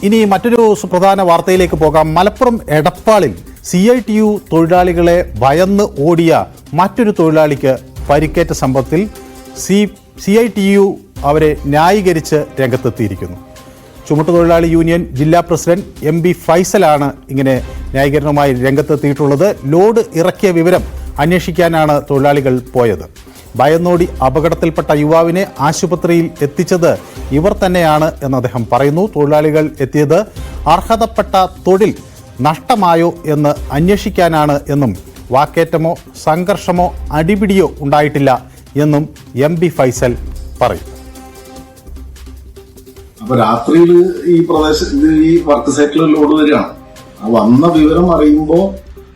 ഇനി മറ്റൊരു സുപ്രധാന വാർത്തയിലേക്ക് പോകാം. മലപ്പുറം എടപ്പാളിൽ CITU തൊഴിലാളികളെ ഭയന്ന് ഓടിയ മറ്റൊരു തൊഴിലാളിക്ക് പരിക്കേറ്റ സംഭവത്തിൽ CITU അവരെ ന്യായീകരിച്ച് രംഗത്തെത്തിയിരിക്കുന്നു. ചുമട്ടുതൊഴിലാളി യൂണിയൻ ജില്ലാ പ്രസിഡന്റ് MB ഫൈസലാണ് ഇങ്ങനെ ന്യായീകരണവുമായി രംഗത്തെത്തിയിട്ടുള്ളത്. ലോഡ് ഇറക്കിയ വിവരം അന്വേഷിക്കാനാണ് തൊഴിലാളികൾ പോയത്. ഭയന്നോടി അപകടത്തിൽപ്പെട്ട യുവാവിനെ ആശുപത്രിയിൽ എത്തിച്ചത് ഇവർ തന്നെയാണ് എന്ന് അദ്ദേഹം പറയുന്നു. തൊഴിലാളികൾ എത്തിയത് അർഹതപ്പെട്ട തൊഴിൽ നഷ്ടമായോ എന്ന് അന്വേഷിക്കാനാണ് എന്നും വാക്കേറ്റമോ സംഘർഷമോ അടിപിടിയോ ഉണ്ടായിട്ടില്ല എന്നും MB ഫൈസൽ പറയും. അപ്പൊ രാത്രിയിൽ ഈ പ്രദേശത്ത് ഈ വർക്ക് സൈറ്റിൽ ലോഡ് വരികയാണ്. വന്ന വിവരം അറിയുമ്പോൾ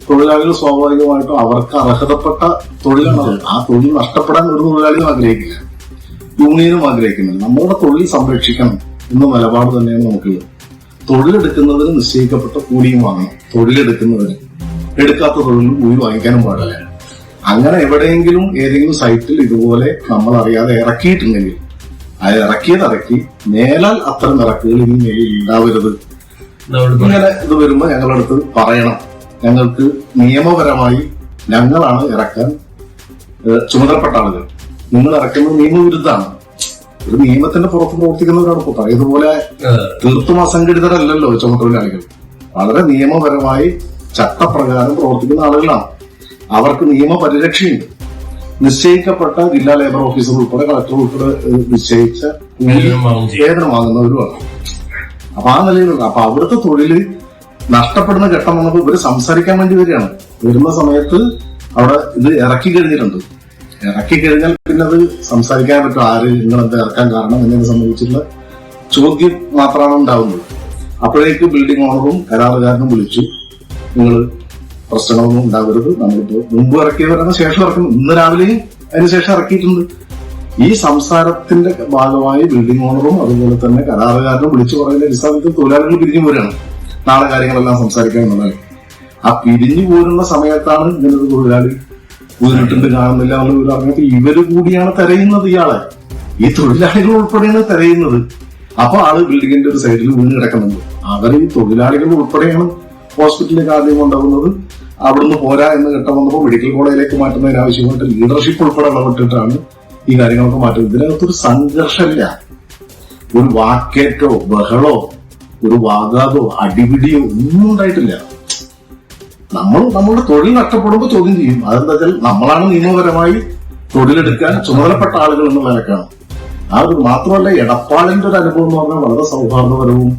തൊഴിലാളികൾ സ്വാഭാവികമായിട്ടും അവർക്ക് അർഹതപ്പെട്ട തൊഴിലാണ്. ആ തൊഴിൽ നഷ്ടപ്പെടാൻ ഒരു തൊഴിലാളിയും ആഗ്രഹിക്കില്ല, യൂണിയനും ആഗ്രഹിക്കുന്നില്ല. നമ്മളുടെ തൊഴിൽ സംരക്ഷിക്കണം എന്ന നിലപാട് തന്നെയാണ് നമുക്കുള്ളത്. തൊഴിലെടുക്കുന്നതിന് നിശ്ചയിക്കപ്പെട്ട കൂലിയും വാങ്ങണം. തൊഴിലെടുക്കുന്നതിന് എടുക്കാത്ത തൊഴിലും കൂലി വാങ്ങിക്കാനും പാടില്ല. അങ്ങനെ എവിടെയെങ്കിലും ഏതെങ്കിലും സൈറ്റിൽ ഇതുപോലെ നമ്മൾ അറിയാതെ ഇറക്കിയിട്ടുണ്ടെങ്കിൽ അത് ഇറക്കി മേലാൽ അത്തരം ഇറക്കുകൾ ഇനി മേലിൽ ഉണ്ടാവരുത്. ഇങ്ങനെ ഇത് വരുമ്പോൾ ഞങ്ങളുടെ അടുത്ത് പറയണം. ഞങ്ങൾക്ക് നിയമപരമായി ഞങ്ങളാണ് ഇറക്കാൻ ചുമതലപ്പെട്ട ആളുകൾ. നിങ്ങൾ ഇറക്കുന്നത് നിയമവിരുദ്ധമാണ്. ഒരു നിയമത്തിന്റെ പുറത്ത് പ്രവർത്തിക്കുന്നവരാണ്. ഇപ്പൊ പറയുന്നതുപോലെ തീർത്തും അസംഘടിതരല്ലല്ലോ ചുമതൊഴിലാളികൾ. വളരെ നിയമപരമായി ചട്ടപ്രകാരം പ്രവർത്തിക്കുന്ന ആളുകളാണ്. അവർക്ക് നിയമപരിരക്ഷയുണ്ട്. നിശ്ചയിക്കപ്പെട്ട ജില്ലാ ലേബർ ഓഫീസർ ഉൾപ്പെടെ കളക്ടർ ഉൾപ്പെടെ നിശ്ചയിച്ച വേതനം വാങ്ങുന്നവരുമാണ്. അപ്പൊ ആ നിലയിലുള്ള അപ്പൊ അവിടുത്തെ തൊഴില് നഷ്ടപ്പെടുന്ന ഘട്ടം വന്നപ്പോൾ ഇവര് സംസാരിക്കാൻ വേണ്ടി വരികയാണ്. വരുന്ന സമയത്ത് അവിടെ ഇത് ഇറക്കി കഴിഞ്ഞിട്ടുണ്ട്. ഇറക്കി കഴിഞ്ഞാൽ പിന്നെ അത് സംസാരിക്കാൻ പറ്റും. ആര് നിങ്ങളെന്താ ഇറക്കാൻ കാരണം എന്നതിനെ സംബന്ധിച്ചുള്ള ചോദ്യം മാത്രമാണ് ഉണ്ടാവുന്നത്. അപ്പോഴേക്ക് ബിൽഡിംഗ് ഓണറും കരാറുകാരനും വിളിച്ചു, നിങ്ങൾ പ്രശ്നമൊന്നും ഉണ്ടാവരുത്, നമ്മളിപ്പോ മുമ്പ് ഇറക്കിയവരാണ് ശേഷം ഇറക്കുന്നത്. ഇന്ന് രാവിലെയും അതിനുശേഷം ഇറക്കിയിട്ടുണ്ട്. ഈ സംസാരത്തിന്റെ ഭാഗമായി ബിൽഡിംഗ് ഓണറും അതുപോലെ തന്നെ കരാറുകാരനും വിളിച്ചു പറയുന്ന അടിസ്ഥാനത്തിൽ തൊഴിലാളികൾ പിരിഞ്ഞു പോരുകയാണ്. നാളെ കാര്യങ്ങളെല്ലാം സംസാരിക്കാൻ എന്നുള്ളത്. ആ പിരിഞ്ഞു പോരുന്ന സമയത്താണ് ഇങ്ങനൊരു തൊഴിലാളി വീണിട്ടുണ്ട് കാണുന്നില്ല എന്നുള്ള പറഞ്ഞിട്ട് ഇവര് കൂടിയാണ് തെരയുന്നത് ഇയാളെ. ഈ തൊഴിലാളികൾ ഉൾപ്പെടെയാണ് തെരയുന്നത്. അപ്പൊ ആള് ബിൽഡിങ്ങിന്റെ ഒരു സൈഡിൽ വീണ് കിടക്കുന്നുണ്ട്. അവർ ഈ തൊഴിലാളികൾ ഉൾപ്പെടെയാണ് ഹോസ്പിറ്റലിലേക്ക് ആദ്യം കൊണ്ടുപോകുന്നത്. അവിടുന്ന് പോരാ എന്ന് ഘട്ടം വന്നപ്പോൾ മെഡിക്കൽ കോളേജിലേക്ക് മാറ്റുന്നതിന് ആവശ്യമായിട്ട് ലീഡർഷിപ്പ് ഉൾപ്പെടെ ഇടപെട്ടിട്ടാണ് ഈ കാര്യങ്ങളൊക്കെ മാറ്റുന്നത്. ഇതിനകത്തൊരു സംഘർഷമില്ല. ഒരു വാക്കേറ്റോ ബഹളോ ഒരു വാഗാതോ അടിപിടിയോ ഒന്നും ഉണ്ടായിട്ടില്ല. നമ്മളുടെ തൊഴിൽ നഷ്ടപ്പെടുമ്പോൾ ചോദ്യം ചെയ്യും. അതെന്താ വെച്ചാൽ നമ്മളാണ് നിയമപരമായി തൊഴിലെടുക്കാൻ ചുമതലപ്പെട്ട ആളുകൾ എന്നുള്ള നിലക്കാണ്. ആ ഒരു മാത്രമല്ല, എടപ്പാളിന്റെ ഒരു അനുഭവം എന്ന് പറഞ്ഞാൽ വളരെ സൗഹാർദ്ദപരവും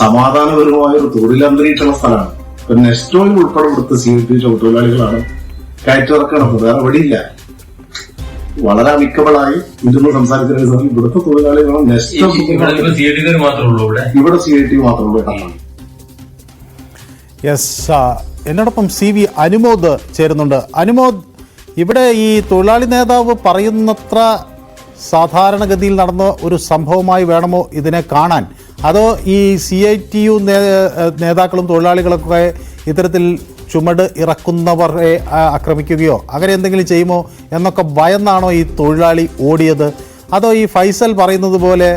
സമാധാനപരവുമായ ഒരു തൊഴിലന്തരീക്ഷണ സ്ഥലമാണ്. ഇപ്പൊ നെസ്റ്റോയിൽ ഉൾപ്പെടെ കൊടുത്ത CITU തൊഴിലാളികളാണ് കയറ്റിറക്കണം. വേറെ എവിടെയില്ല. വളരെ അമിക്കബിളായി ഇരുന്ന് സംസാരിക്കുന്ന ഇവിടുത്തെ തൊഴിലാളികളാണ്. നെസ്റ്റോ ഇവിടെ CITU മാത്രമേ ഉള്ളൂ. യെസ്, എന്നോടൊപ്പം CV അനുമോദ് ചേരുന്നുണ്ട്. അനുമോദ്, ഇവിടെ ഈ തൊഴിലാളി നേതാവ് പറയുന്നത്ര സാധാരണഗതിയിൽ നടന്ന ഒരു സംഭവമായി വേണമോ ഇതിനെ കാണാൻ? അതോ ഈ CITU നേതാക്കളും തൊഴിലാളികളൊക്കെ ഇത്തരത്തിൽ ചുമട് ഇറക്കുന്നവരെ ആക്രമിക്കുകയോ അങ്ങനെ എന്തെങ്കിലും ചെയ്യുമോ എന്നൊക്കെ ഭയന്നാണോ ഈ തൊഴിലാളി ഓടിയത്? അതോ ഈ ഫൈസൽ പറയുന്നത് പോലെ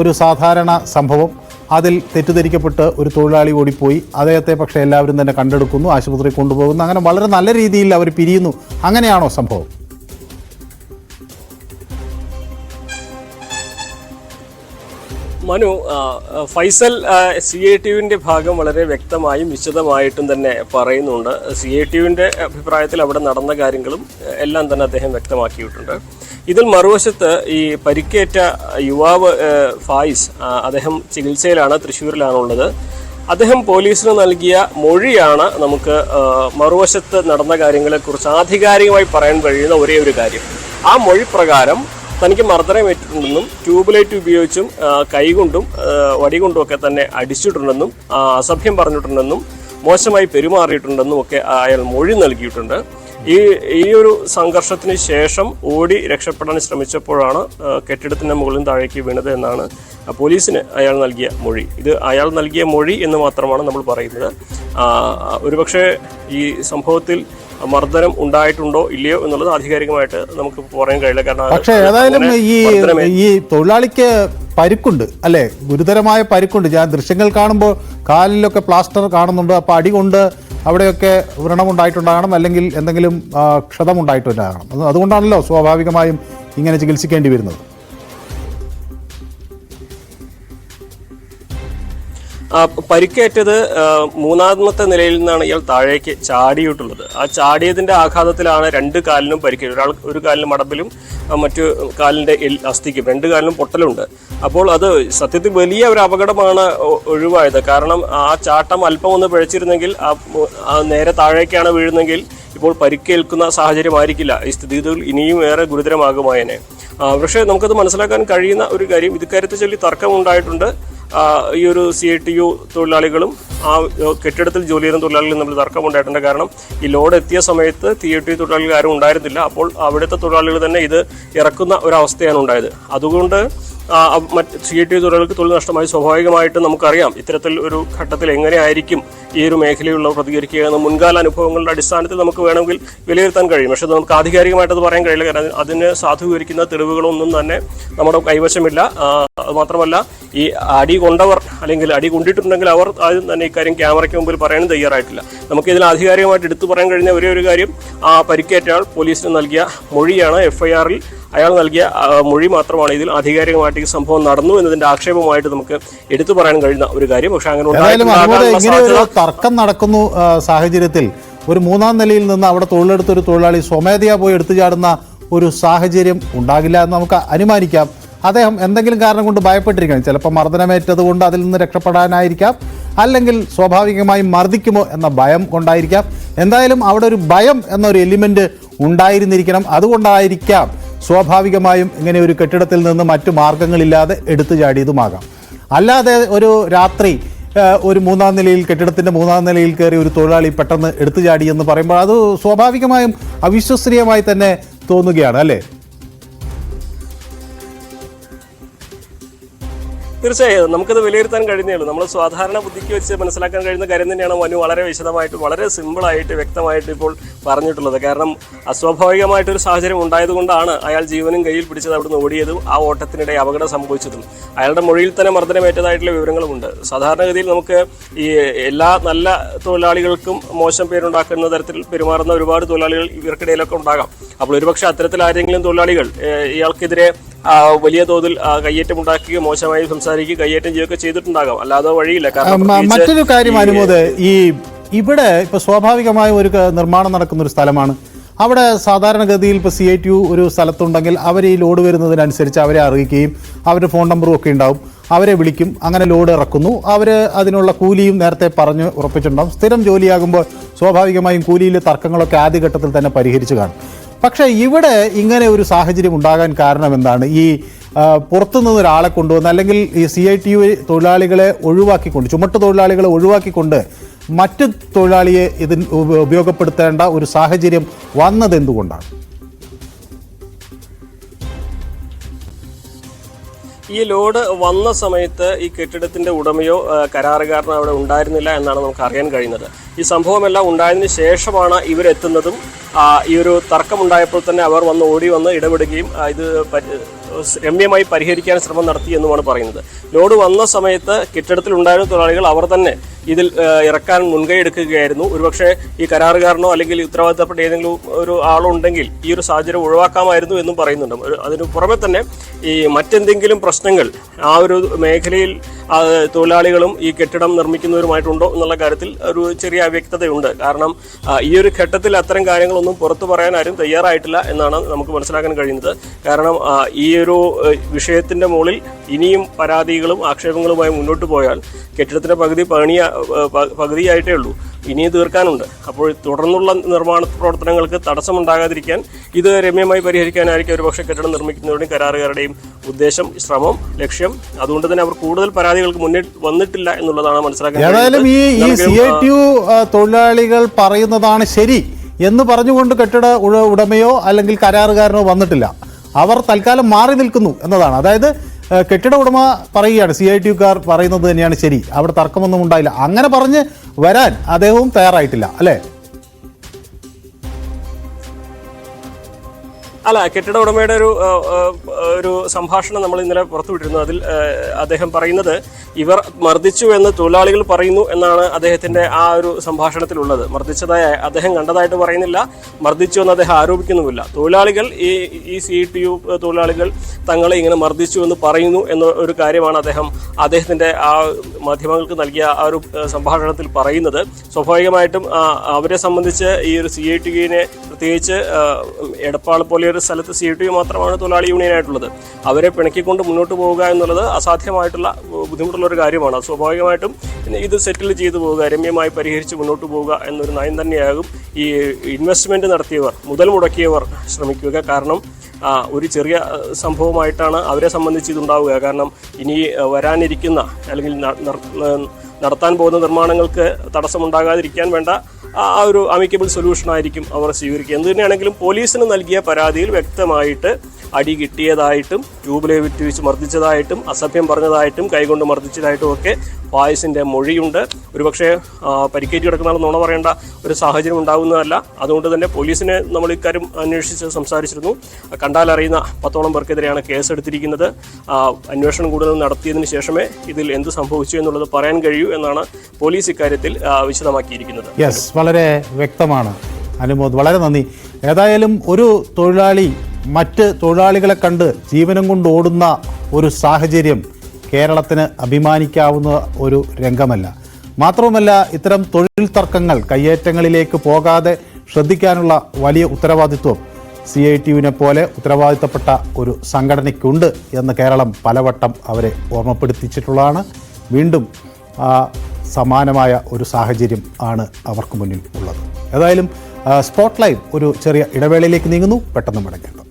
ഒരു സാധാരണ സംഭവം, അതിൽ തെറ്റിദ്ധരിക്കപ്പെട്ട് ഒരു തൊഴിലാളി ഓടിപ്പോയി, അദ്ദേഹത്തെ പക്ഷേ എല്ലാവരും തന്നെ കണ്ടെടുക്കുന്നു, ആശുപത്രിയിൽ കൊണ്ടുപോകുന്നു, അങ്ങനെ വളരെ നല്ല രീതിയിൽ അവർ പിരിയുന്നു, അങ്ങനെയാണോ സംഭവം? മനു, ഫൈസൽ CITUവിൻ്റെ ഭാഗം വളരെ വ്യക്തമായും വിശദമായിട്ടും തന്നെ പറയുന്നുണ്ട്. CITUവിൻ്റെ അഭിപ്രായത്തിൽ അവിടെ നടന്ന കാര്യങ്ങളും എല്ലാം തന്നെ അദ്ദേഹം വ്യക്തമാക്കിയിട്ടുണ്ട്. ഇതിൽ മറുവശത്ത് ഈ പരിക്കേറ്റ യുവാവ് ഫായിസ്, അദ്ദേഹം ചികിത്സയിലാണ്, തൃശ്ശൂരിലാണുള്ളത്. അദ്ദേഹം പോലീസിന് നൽകിയ മൊഴിയാണ് നമുക്ക് മറുവശത്ത് നടന്ന കാര്യങ്ങളെക്കുറിച്ച് ആധികാരികമായി പറയാൻ കഴിയുന്ന ഒരേ ഒരു കാര്യം. ആ മൊഴി പ്രകാരം തനിക്ക് മർദ്ദനമേറ്റിട്ടുണ്ടെന്നും ട്യൂബ് ലൈറ്റ് ഉപയോഗിച്ചും കൈകൊണ്ടും വടികൊണ്ടുമൊക്കെ തന്നെ അടിച്ചിട്ടുണ്ടെന്നും അസഭ്യം പറഞ്ഞിട്ടുണ്ടെന്നും മോശമായി പെരുമാറിയിട്ടുണ്ടെന്നും ഒക്കെ അയാൾ മൊഴി നൽകിയിട്ടുണ്ട്. ഈ ഒരു സംഘർഷത്തിന് ശേഷം ഓടി രക്ഷപ്പെടാൻ ശ്രമിച്ചപ്പോഴാണ് കെട്ടിടത്തിൻ്റെ മുകളിൽ താഴേക്ക് വീണത് എന്നാണ് പോലീസിന് അയാൾ നൽകിയ മൊഴി. ഇത് അയാൾ നൽകിയ മൊഴി എന്ന് മാത്രമാണ് നമ്മൾ പറയുന്നത്. ഒരുപക്ഷെ ഈ സംഭവത്തിൽ മർദ്ദനം ഉണ്ടായിട്ടുണ്ടോ ഇല്ലയോ എന്നുള്ളത് ആധികാരികമായിട്ട് നമുക്ക് പറയാൻ കഴിയില്ല. കാരണം പക്ഷേ ഏതായാലും ഈ തൊഴിലാളിക്ക് പരിക്കുണ്ട് അല്ലേ, ഗുരുതരമായ പരിക്കുണ്ട്. ഞാൻ ദൃശ്യങ്ങൾ കാണുമ്പോൾ കാലിലൊക്കെ പ്ലാസ്റ്റർ കാണുന്നുണ്ട്. അപ്പോൾ അടി കൊണ്ട് അവിടെയൊക്കെ വ്രണമുണ്ടായിട്ടുണ്ടാകണം, അല്ലെങ്കിൽ എന്തെങ്കിലും ക്ഷതമുണ്ടായിട്ടുണ്ടാകണം. അതുകൊണ്ടാണല്ലോ സ്വാഭാവികമായും ഇങ്ങനെ ചികിത്സിക്കേണ്ടി വരുന്നത്. പരിക്കേറ്റത് മൂന്നാമത്തെ നിലയിൽ നിന്നാണ് ഇയാൾ താഴേക്ക് ചാടിയിട്ടുള്ളത്. ആ ചാടിയതിന്റെ ആഘാതത്തിലാണ് രണ്ട് കാലിനും പരിക്കേറ്റത്. ഒരു കാലിന് മടമ്പിലും മറ്റു കാലിന്റെ അസ്ഥിക്കും, രണ്ട് കാലിനും പൊട്ടലുണ്ട്. അപ്പോൾ അത് സത്യത്തിൽ വലിയ ഒരു അപകടമാണ് ഒഴിവായത്. കാരണം ആ ചാട്ടം അല്പം ഒന്ന് പിഴച്ചിരുന്നെങ്കിൽ, നേരെ താഴേക്കാണ് വീഴുന്നെങ്കിൽ ഇപ്പോൾ പരിക്കേൽക്കുന്ന സാഹചര്യമായിരിക്കില്ല. ഈ സ്ഥിതിഗതികൾ ഇനിയും ഏറെ ഗുരുതരമാകുമായനെ. പക്ഷേ നമുക്കത് മനസ്സിലാക്കാൻ കഴിയുന്ന ഒരു കാര്യം, ഇക്കാര്യത്തെ ചൊല്ലി തർക്കമുണ്ടായിട്ടുണ്ട്. ഈ ഒരു CITU തൊഴിലാളികളും ആ കെട്ടിടത്തിൽ ജോലി ചെയ്യുന്ന തൊഴിലാളികളും തമ്മിൽ തർക്കമുണ്ടായിട്ടുണ്ട്. കാരണം ഈ ലോഡ് എത്തിയ സമയത്ത് CITU തൊഴിലാളികൾ ആരും ഉണ്ടായിരുന്നില്ല. അപ്പോൾ അവിടുത്തെ തൊഴിലാളികൾ തന്നെ ഇത് ഇറക്കുന്ന ഒരവസ്ഥയാണ് ഉണ്ടായത്. അതുകൊണ്ട് മറ്റ് CITU തൊഴിലാളികൾക്ക് തൊഴിൽ നഷ്ടമായി. സ്വാഭാവികമായിട്ട് നമുക്കറിയാം ഇത്തരത്തിൽ ഒരു ഘട്ടത്തിൽ എങ്ങനെയായിരിക്കും ഈ ഒരു മേഖലയുള്ളവർ പ്രതികരിക്കുക എന്ന മുൻകാല അനുഭവങ്ങളുടെ അടിസ്ഥാനത്തിൽ നമുക്ക് വേണമെങ്കിൽ വിലയിരുത്താൻ കഴിയും. പക്ഷേ നമുക്ക് ആധികാരികമായിട്ട് അത് പറയാൻ കഴിയില്ല. കാരണം അതിന് സാധൂകരിക്കുന്ന തെളിവുകളൊന്നും തന്നെ നമ്മുടെ കൈവശമില്ല. അതുമാത്രമല്ല, ഈ അടി കൊണ്ടവർ അല്ലെങ്കിൽ അടി കൊണ്ടിട്ടുണ്ടെങ്കിൽ അവർ ആദ്യം തന്നെ ഇക്കാര്യം ക്യാമറയ്ക്ക് മുമ്പിൽ പറയാനും തയ്യാറായിട്ടില്ല. നമുക്കിതിൽ ആധികാരികമായിട്ട് എടുത്തു പറയാൻ കഴിയുന്ന ഒരേ ഒരു കാര്യം, ആ പരിക്കേറ്റ ആൾ പോലീസിന് നൽകിയ മൊഴിയാണ്. FIR-ൽ അയാൾ നൽകിയ മൊഴി മാത്രമാണ് ഇതിൽ ആധികാരികമായിട്ട് ഈ സംഭവം നടന്നു എന്നതിന്റെ ആക്ഷേപമായിട്ട് നമുക്ക് എടുത്തു പറയാൻ കഴിയുന്ന ഒരു കാര്യം. പക്ഷെ അങ്ങനെ തർക്കം നടക്കുന്നു സാഹചര്യത്തിൽ ഒരു മൂന്നാം നിലയിൽ നിന്ന് അവിടെ തൊഴിലെടുത്തൊരു തൊഴിലാളി സ്വമേധയാ പോയി എടുത്തു ചാടുന്ന ഒരു സാഹചര്യം ഉണ്ടാകില്ല എന്ന് നമുക്ക് അനുമാനിക്കാം. അദ്ദേഹം എന്തെങ്കിലും കാരണം കൊണ്ട് ഭയപ്പെട്ടിരിക്കണം. ചിലപ്പോൾ മർദ്ദനമേറ്റത് കൊണ്ട് അതിൽ നിന്ന് രക്ഷപ്പെടാനായിരിക്കാം, അല്ലെങ്കിൽ സ്വാഭാവികമായും മർദ്ദിക്കുമോ എന്ന ഭയം കൊണ്ടായിരിക്കാം. എന്തായാലും അവിടെ ഒരു ഭയം എന്നൊരു എലിമെന്റ് ഉണ്ടായിരുന്നിരിക്കണം. അതുകൊണ്ടായിരിക്കാം സ്വാഭാവികമായും ഇങ്ങനെ ഒരു കെട്ടിടത്തിൽ നിന്ന് മറ്റു മാർഗങ്ങളില്ലാതെ എടുത്തു ചാടിയതുമാകാം. അല്ലാതെ ഒരു രാത്രി ഒരു മൂന്നാം നിലയിൽ, കെട്ടിടത്തിൻ്റെ മൂന്നാം നിലയിൽ കയറി ഒരു തൊഴിലാളി പെട്ടെന്ന് എടുത്തു ചാടി എന്ന് പറയുമ്പോൾ അത് സ്വാഭാവികമായും അവിശ്വസനീയമായി തന്നെ തോന്നുകയാണ് അല്ലേ? തീർച്ചയായും നമുക്കത് വിലയിരുത്താൻ കഴിയുന്നേ ഉള്ളൂ. നമ്മൾ സാധാരണ ബുദ്ധിക്ക് വെച്ച് മനസ്സിലാക്കാൻ കഴിയുന്ന കാര്യം തന്നെയാണ് മനു വളരെ വിശദമായിട്ട്, വളരെ സിമ്പിളായിട്ട്, വ്യക്തമായിട്ട് ഇപ്പോൾ പറഞ്ഞിട്ടുള്ളത്. കാരണം അസ്വാഭാവികമായിട്ടൊരു സാഹചര്യം ഉണ്ടായതുകൊണ്ടാണ് അയാൾ ജീവനും കയ്യിൽ പിടിച്ചത് അവിടുന്ന് ഓടിയതും ആ ഓട്ടത്തിനിടെ അപകടം സംഭവിച്ചതും. അയാളുടെ മൊഴിയിൽ തന്നെ മർദ്ദനമേറ്റതായിട്ടുള്ള വിവരങ്ങളുമുണ്ട്. സാധാരണഗതിയിൽ നമുക്ക് ഈ എല്ലാ നല്ല തൊഴിലാളികൾക്കും മോശം പേരുണ്ടാക്കുന്ന തരത്തിൽ പെരുമാറുന്ന ഒരുപാട് തൊഴിലാളികൾ ഇവർക്കിടയിലൊക്കെ ഉണ്ടാകാം. അപ്പോൾ ഒരുപക്ഷെ അത്തരത്തിൽ ആരെങ്കിലും തൊഴിലാളികൾ ഇയാൾക്കെതിരെ വലിയ തോതിൽ കയ്യേറ്റമുണ്ടാക്കുകയോ മോശമായി സംസാരിക്കുകയോ കയ്യേറ്റം ചെയ്യുകയൊക്കെ ചെയ്തിട്ടുണ്ടാകാം. അല്ലാതെ വഴിയില്ല. കാരണം മറ്റൊരു കാര്യം അനുമോദ്, ഇവിടെ ഇപ്പൊ സ്വാഭാവികമായും ഒരു നിർമ്മാണം നടക്കുന്ന ഒരു സ്ഥലമാണ്. അവിടെ സാധാരണഗതിയിൽ ഇപ്പോൾ CITU ഒരു സ്ഥലത്തുണ്ടെങ്കിൽ അവർ ഈ ലോഡ് വരുന്നതിനനുസരിച്ച് അവരെ അറിയിക്കുകയും അവരുടെ ഫോൺ നമ്പറും ഒക്കെ ഉണ്ടാവും. അവരെ വിളിക്കും, അങ്ങനെ ലോഡ് ഇറക്കുന്നു. അവർ അതിനുള്ള കൂലിയും നേരത്തെ പറഞ്ഞ് ഉറപ്പിച്ചിട്ടുണ്ടാവും. സ്ഥിരം ജോലിയാകുമ്പോൾ സ്വാഭാവികമായും കൂലിയിലെ തർക്കങ്ങളൊക്കെ ആദ്യഘട്ടത്തിൽ തന്നെ പരിഹരിച്ചു കാണും. പക്ഷേ ഇവിടെ ഇങ്ങനെ ഒരു സാഹചര്യം ഉണ്ടാകാൻ കാരണം എന്താണ്? ഈ പുറത്തുനിന്ന് ഒരാളെ കൊണ്ടുവന്ന്, അല്ലെങ്കിൽ ഈ CITU തൊഴിലാളികളെ ഒഴിവാക്കിക്കൊണ്ട്, ചുമട്ട് തൊഴിലാളികളെ ഒഴിവാക്കിക്കൊണ്ട് മറ്റു തൊഴിലാളിയെ ഇതിന് ഉപയോഗപ്പെടുത്തേണ്ട ഒരു സാഹചര്യം വന്നത് എന്തുകൊണ്ടാണ്? ഈ ലോഡ് വന്ന സമയത്ത് ഈ കെട്ടിടത്തിന്റെ ഉടമയോ കരാറുകാരനോ അവിടെ ഉണ്ടായിരുന്നില്ല എന്നാണ് നമുക്ക് അറിയാൻ കഴിയുന്നത്. ഈ സംഭവമെല്ലാം ഉണ്ടായതിനു ശേഷമാണ് ഇവരെത്തുന്നതും ഈ ഒരു തർക്കമുണ്ടായപ്പോൾ തന്നെ അവർ ഓടി വന്ന് ഇടപെടുകയും ഇത് രമ്യമായി പരിഹരിക്കാൻ ശ്രമം നടത്തി എന്നുമാണ് പറയുന്നത്. ലോഡ് വന്ന സമയത്ത് കെട്ടിടത്തിൽ ഉണ്ടായിരുന്ന തൊഴിലാളികൾ അവർ തന്നെ ഇതിൽ ഇറക്കാൻ മുൻകൈ എടുക്കുകയായിരുന്നു. ഒരുപക്ഷെ ഈ കരാറുകാരനോ അല്ലെങ്കിൽ ഉത്തരവാദിത്തപ്പെട്ട ഏതെങ്കിലും ഒരു ആളോ ഉണ്ടെങ്കിൽ ഈ ഒരു സാഹചര്യം ഒഴിവാക്കാമായിരുന്നു എന്നും പറയുന്നുണ്ട്. അതിനു പുറമെ തന്നെ ഈ മറ്റെന്തെങ്കിലും പ്രശ്നങ്ങൾ ആ ഒരു മേഖലയിൽ തൊഴിലാളികളും ഈ കെട്ടിടം നിർമ്മിക്കുന്നവരുമായിട്ടുണ്ടോ എന്നുള്ള കാര്യത്തിൽ ഒരു ചെറിയ അവ്യക്തതയുണ്ട്. കാരണം ഈ ഒരു ഘട്ടത്തിൽ അത്തരം കാര്യങ്ങളൊന്നും പുറത്തു പറയാൻ ആരും തയ്യാറായിട്ടില്ല എന്നാണ് നമുക്ക് മനസ്സിലാക്കാൻ കഴിയുന്നത്. കാരണം ഈ ഒരു വിഷയത്തിന്റെ മുകളിൽ ഇനിയും പരാതികളും ആക്ഷേപങ്ങളുമായി മുന്നോട്ട് പോയാൽ കെട്ടിടത്തിന്റെ പകുതിയായിട്ടേ ഉള്ളൂ, ഇനിയും തീർക്കാനുണ്ട്. അപ്പോൾ തുടർന്നുള്ള നിർമ്മാണ പ്രവർത്തനങ്ങൾക്ക് തടസ്സമുണ്ടാകാതിരിക്കാൻ ഇത് രമ്യമായി പരിഹരിക്കാനായിരിക്കും ഒരുപക്ഷെ കെട്ടിടം നിർമ്മിക്കുന്നവരുടെയും കരാറുകാരുടെയും ഉദ്ദേശം, ശ്രമം, ലക്ഷ്യം. അതുകൊണ്ട് തന്നെ അവർ കൂടുതൽ പരാതികൾക്ക് മുന്നിൽ വന്നിട്ടില്ല എന്നുള്ളതാണ് മനസ്സിലാക്കാൻ. ഏതായാലും ഈ CITU തൊഴിലാളികൾ പറയുന്നതാണ് ശരി എന്ന് പറഞ്ഞുകൊണ്ട് കെട്ടിട ഉടമയോ അല്ലെങ്കിൽ കരാറുകാരനോ വന്നിട്ടില്ല. അവർ തൽക്കാലം മാറി നിൽക്കുന്നു എന്നതാണ്. അതായത് കെട്ടിട ഉടമ പറയുകയാണ് CITUക്കാർ പറയുന്നത് തന്നെയാണ് ശരി, അവിടെ തർക്കമൊന്നും ഉണ്ടായില്ല, അങ്ങനെ പറഞ്ഞ് വരാൻ അദ്ദേഹവും തയ്യാറായിട്ടില്ല അല്ലേ? അല്ല, കെട്ടിട ഉടമയുടെ ഒരു സംഭാഷണം നമ്മൾ ഇന്നലെ പുറത്തുവിട്ടിരുന്നു. അതിൽ അദ്ദേഹം പറയുന്നത് ഇവർ മർദ്ദിച്ചു എന്ന് തൊഴിലാളികൾ പറയുന്നു എന്നാണ് അദ്ദേഹത്തിന്റെ ആ ഒരു സംഭാഷണത്തിലുള്ളത്. മർദ്ദിച്ചതായി അദ്ദേഹം കണ്ടതായിട്ട് പറയുന്നില്ല, മർദ്ദിച്ചു എന്ന് അദ്ദേഹം ആരോപിക്കുന്നുമില്ല. തൊഴിലാളികൾ ഈ CITU തൊഴിലാളികൾ തങ്ങളെ ഇങ്ങനെ മർദ്ദിച്ചു എന്ന് പറയുന്നു എന്ന ഒരു കാര്യമാണ് അദ്ദേഹത്തിന്റെ ആ മാധ്യമങ്ങൾക്ക് നൽകിയ ആ ഒരു സംഭാഷണത്തിൽ പറയുന്നത്. സ്വാഭാവികമായിട്ടും അവരെ സംബന്ധിച്ച് ഈ ഒരു CITUവിനെ പ്രത്യേകിച്ച് എടപ്പാൾ പോലെ ഒരു സ്ഥലത്ത് CITU മാത്രമാണ് തൊഴിലാളി യൂണിയനായിട്ടുള്ളത്. അവരെ പിണക്കിക്കൊണ്ട് മുന്നോട്ട് പോവുക എന്നുള്ളത് അസാധ്യമായിട്ടുള്ള ബുദ്ധിമുട്ടുള്ള ഒരു കാര്യമാണ്. സ്വാഭാവികമായിട്ടും ഇത് സെറ്റിൽ ചെയ്തു പോവുക, രമ്യമായി പരിഹരിച്ച് മുന്നോട്ട് പോവുക എന്നൊരു നയം തന്നെയാകും ഈ ഇൻവെസ്റ്റ്മെന്റ് നടത്തിയവർ, മുതൽ മുടക്കിയവർ ശ്രമിക്കുക. കാരണം ഒരു ചെറിയ സംഭവമായിട്ടാണ് അവരെ സംബന്ധിച്ച് ഇതുണ്ടാവുക. കാരണം ഇനി വരാനിരിക്കുന്ന അല്ലെങ്കിൽ നടത്താൻ പോകുന്ന നിർമ്മാണങ്ങൾക്ക് തടസ്സമുണ്ടാകാതിരിക്കാൻ വേണ്ട ആ ഒരു അമിക്കബിൾ സൊല്യൂഷൻ ആയിരിക്കും അവർ സ്വീകരിക്കുക. എന്ത് തന്നെയാണെങ്കിലും പോലീസിന് നൽകിയ പരാതിയിൽ വ്യക്തമായിട്ട് അടി കിട്ടിയതായിട്ടും ട്യൂബിലെ വിറ്റ് മർദ്ദിച്ചതായിട്ടും അസഭ്യം പറഞ്ഞതായിട്ടും കൈകൊണ്ട് മർദ്ദിച്ചതായിട്ടും ഒക്കെ ഫായിസിന്റെ മൊഴിയുണ്ട്. ഒരുപക്ഷെ പരിക്കേറ്റ് കിടക്കുന്ന നുണ പറയേണ്ട ഒരു സാഹചര്യം ഉണ്ടാകുന്നതല്ല. അതുകൊണ്ട് തന്നെ പോലീസിനെ നമ്മൾ ഇക്കാര്യം അന്വേഷിച്ച് സംസാരിച്ചിരുന്നു. കണ്ടാലറിയുന്ന 10ഓളം പേർക്കെതിരെയാണ് കേസെടുത്തിരിക്കുന്നത്. അന്വേഷണം കൂടുതൽ നടത്തിയതിനു ശേഷമേ ഇതിൽ എന്ത് സംഭവിച്ചു എന്നുള്ളത് പറയാൻ കഴിയൂ എന്നാണ് പോലീസ് ഇക്കാര്യത്തിൽ വിശദമാക്കിയിരിക്കുന്നത്. യെസ്, വളരെ വ്യക്തമാണ് അനുമോദ്, വളരെ നന്ദി. ഏതായാലും ഒരു തൊഴിലാളി മറ്റ് തൊഴിലാളികളെ കണ്ട് ജീവനം കൊണ്ട് ഓടുന്ന ഒരു സാഹചര്യം കേരളത്തിന് അഭിമാനിക്കാവുന്ന ഒരു രംഗമല്ല. മാത്രവുമല്ല, ഇത്തരം തൊഴിൽ തർക്കങ്ങൾ കയ്യേറ്റങ്ങളിലേക്ക് പോകാതെ ശ്രദ്ധിക്കാനുള്ള വലിയ ഉത്തരവാദിത്വം CITUവിനെ പോലെ ഉത്തരവാദിത്തപ്പെട്ട ഒരു സംഘടനയ്ക്കുണ്ട് എന്ന് കേരളം പലവട്ടം അവരെ ഓർമ്മപ്പെടുത്തിച്ചിട്ടുള്ളതാണ്. വീണ്ടും സമാനമായ ഒരു സാഹചര്യം ആണ് അവർക്ക് മുന്നിൽ ഉള്ളത്. ഏതായാലും സ്പോട്ട് ലൈവ് ഒരു ചെറിയ ഇടവേളയിലേക്ക് നീങ്ങുന്നു. പെട്ടെന്ന് മടങ്ങേണ്ടത്.